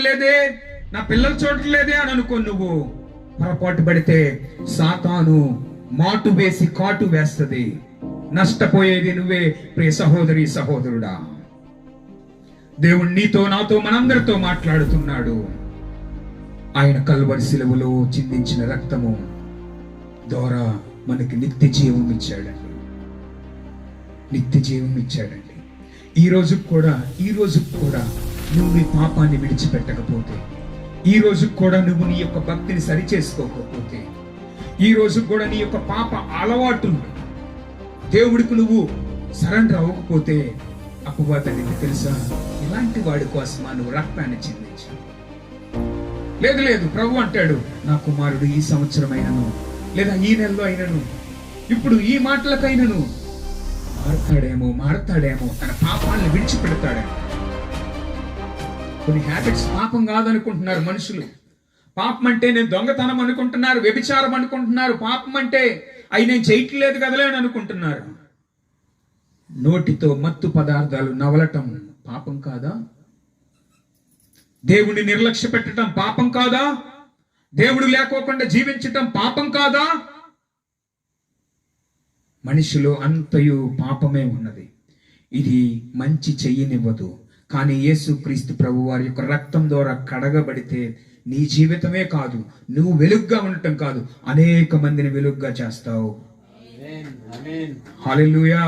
లేదే, నా పిల్లలు చూడట్లేదే అని అనుకో. నువ్వు పొరపాటు పడితే సాతాను మాటు వేసి కాటు వేస్తది. నష్టపోయేది నువ్వే ప్రియ సహోదరి సహోదరుడా. దేవుడు నీతో నాతో మనందరితో మాట్లాడుతున్నాడు. ఆయన కల్వరి శిలువలో చిందించిన రక్తము ద్వారా మనకి నిత్య జీవం ఇచ్చాడండి. నిత్య జీవం ఇచ్చాడండి. ఈ రోజు కూడా నువ్వు నీ పాపాన్ని విడిచిపెట్టకపోతే, ఈ రోజు కూడా నువ్వు నీ యొక్క భక్తిని సరి చేసుకోకపోతే, ఈ రోజు కూడా నీ యొక్క పాప అలవాటు దేవుడికి నువ్వు సరెండర్ అవ్వకపోతే, అపవాదికి తెలుసా, ఇలాంటి వాడి కోసమా నువ్వు రక్తాన్ని చిందించు. లేదు ప్రభు అంటాడు, నా కుమారుడు ఈ సంవత్సరం అయినను లేదా ఈ నెలలో అయినను ఇప్పుడు ఈ మాటలకైనను మారతాడేమో తన పాపాలను విడిచిపెడతాడేమో. కొన్ని హ్యాబిట్స్ పాపం కాదనుకుంటున్నారు మనుషులు. పాపం అంటే నేను దొంగతనం అనుకుంటున్నారు, వ్యభిచారం అనుకుంటున్నారు. పాపం అంటే అవి నేను చేయట్లేదు కదలే అని అనుకుంటున్నారు. నోటితో మత్తు పదార్థాలు నవలటం పాపం కాదా? దేవుడిని నిర్లక్ష్య పెట్టడం పాపం కాదా? దేవుడు లేకోకుండా జీవించటం పాపం కాదా? మనిషిలో అంతయు పాపమే ఉన్నది. ఇది మంచి చెయ్యనివ్వదు. కానీ యేసుక్రీస్తు ప్రభు వారి యొక్క రక్తం ద్వారా కడగబడితే నీ జీవితమే కాదు, నువ్వు వెలుగ్గా ఉండటం కాదు, అనేక మందిని వెలుగ్గా చేస్తావు. హల్లెలూయా.